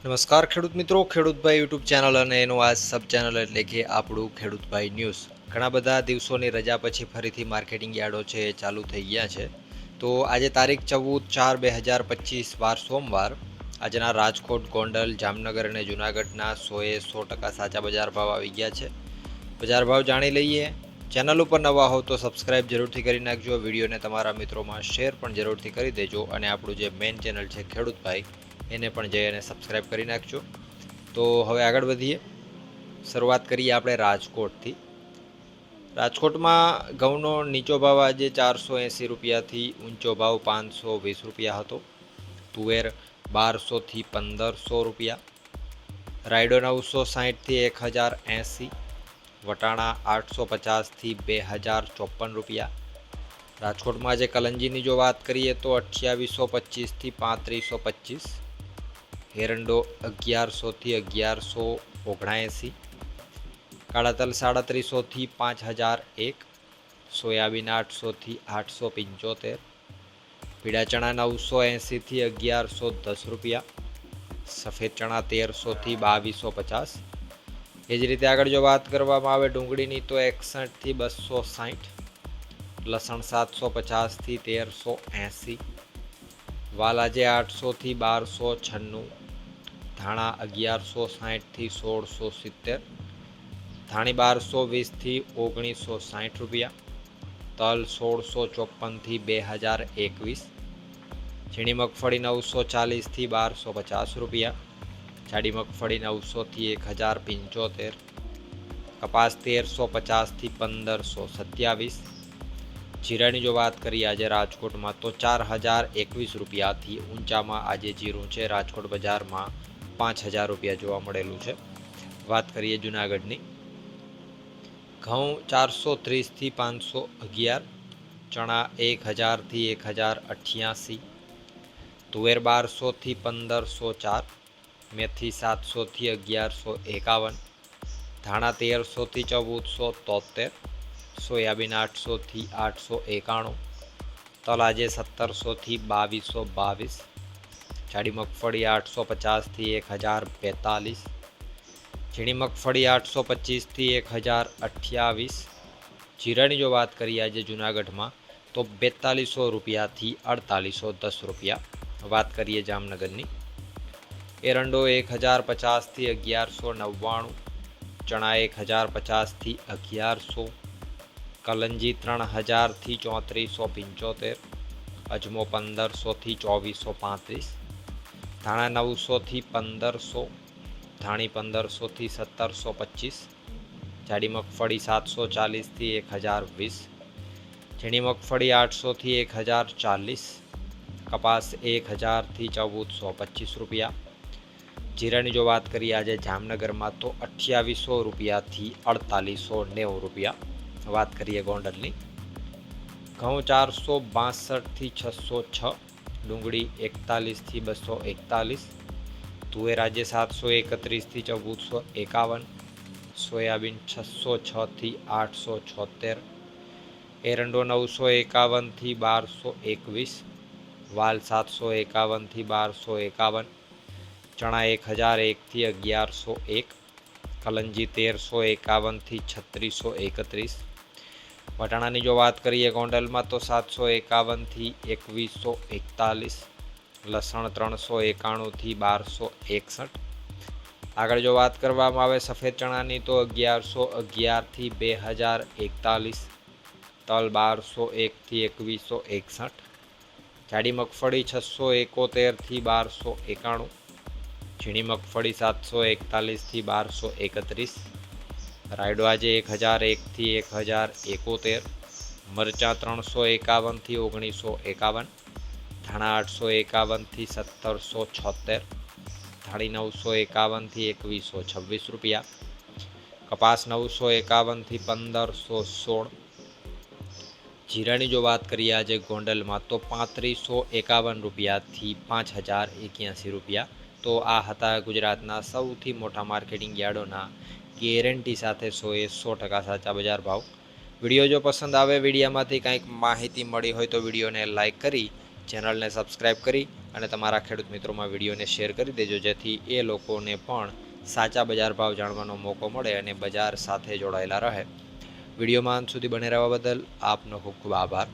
નમસ્કાર ખેડૂત મિત્રો, ખેડૂતભાઈ યુટ્યુબ ચેનલ અને એનું આ સબ ચેનલ એટલે કે આપણું ખેડૂતભાઈ ન્યૂઝ. ઘણા બધા દિવસોની રજા પછી ફરીથી માર્કેટિંગ યાર્ડો છે એ ચાલુ થઈ ગયા છે. તો આજે તારીખ 14/4/2025 વાર સોમવાર. આજના રાજકોટ, ગોંડલ, જામનગર અને જૂનાગઢના 100% સાચા બજાર ભાવ આવી ગયા છે. બજાર ભાવ જાણી લઈએ. ચેનલ ઉપર નવા હો તો સબસ્ક્રાઇબ જરૂરથી કરી નાખજો. વિડીયોને તમારા મિત્રોમાં શેર પણ જરૂરથી કરી દેજો અને આપણું જે મેઇન ચેનલ છે ખેડૂતભાઈ એને પણ જઈ અને સબસ્ક્રાઇબ કરી નાખજો. તો હવે આગળ વધીએ. શરૂઆત કરીએ આપણે રાજકોટથી. રાજકોટમાં ઘઉંનો નીચો ભાવ આજે 480 રૂપિયાથી ઊંચો ભાવ 520 રૂપિયા હતો. તુવેર 1200થી 1500 રૂપિયા. રાયડો 960થી 1080. વટાણા 850થી 2054 રૂપિયા. રાજકોટમાં આજે કલંજીની જો વાત કરીએ તો 2825થી 3525. એરંડો 1100થી 1179. કાળા તલ 3700થી 5001. સોયાબીન 800થી 875. પીળા ચણા 980થી 1110 રૂપિયા. સફેદ ચણા 1300થી 2250. એ જ રીતે આગળ જો વાત કરવામાં આવે ડુંગળીની તો 61થી 260. લસણ 750થી 1380. વાલ આજે 800થી 1296. ધાણા 1160થી 1670. ધાણી 1220થી 1960 રૂપિયા. તલ 1654થી 2021. ઝીણી મગફળી 940થી 1250 રૂપિયા. જાડી મગફળી 900થી 1075. કપાસ 1350થી 1527. જીરાની જો વાત કરીએ આજે રાજકોટમાં તો 4021 રૂપિયાથી ઊંચામાં આજે જીરું છે રાજકોટ બજારમાં 5000 રૂપિયા જોવા મળેલું છે. વાત કરીએ જૂનાગઢની. ઘઉં 430થી 511. ચણા 1000થી 1088. તુવેર 1200થી 1504. મેથી 700થી 1151. ધાણા 1300થી 1473. સોયાબીન 800થી 891. તલ આજે 1700થી 2222. જાડી મગફળી 850થી 1042. ઝીણી મગફળી 825થી 1028. જીરાની જો વાત કરીએ આજે જૂનાગઢમાં તો 4200 રૂપિયાથી 4810 રૂપિયા. વાત કરીએ જામનગરની. એરંડો 1050થી 1199. ચણા 1050થી 1100. કલંજી 3000થી 3475. અજમો 1500થી 2435. ધાણા 900થી 1500. ધાણી 1500થી 1725. જાડી મગફળી 740થી 1020. ઝીણી મગફળી 800થી 1040. કપાસ 1000થી 1425 રૂપિયા. જીરાની જો વાત કરીએ આજે જામનગરમાં તો 2800 રૂપિયાથી 4890 રૂપિયા. વાત કરીએ ગોંડલની. ઘઉં 462થી 606. ડુંગળી 41થી 241. તુવેર આજે 731થી 1451. સોયાબીન 606થી 876. એરંડો 951થી 1221. વાલ 751થી 1251. ચણા 1001થી 1101. કલંજી 1351થી 3631. વટાણાની જો વાત કરીએ ગોંડલમાં તો 751થી 2141. લસણ 391થી 1261. આગળ જો વાત કરવામાં આવે સફેદ ચણાની તો 1111થી 2041. તલ 1201થી 2161. જાડી મગફળી 671થી 1291. ઝીણી મગફળી 741થી 1231. રાયડો આજે 1001થી 1071. મરચાં 351થી 1951. ધાણા 851થી 1776. ધાણી 951થી 2126 રૂપિયા. કપાસ 951થી 1516. જીરાની જો વાત કરીએ આજે ગોંડલમાં તો 3551 રૂપિયાથી 5081 રૂપિયા. તો આ હતા ગુજરાતના સૌથી મોટા માર્કેટિંગ યાર્ડોના ગેરંટી સાથે 100% સાચા બજાર ભાવ. વિડીયો જો પસંદ આવે, વિડીયોમાંથી કંઈક માહિતી મળી હોય તો વિડીયોને લાઇક કરી ચેનલને સબસ્ક્રાઈબ કરી અને તમારા ખેડૂત મિત્રોમાં વિડીયોને શેર કરી દેજો, જેથી એ લોકોને પણ સાચા બજાર ભાવ જાણવાનો મોકો મળે અને બજાર સાથે જોડાયેલા રહે. વિડીયોમાં અંત સુધી બને રહેવા બદલ આપનો ખૂબ ખૂબ આભાર.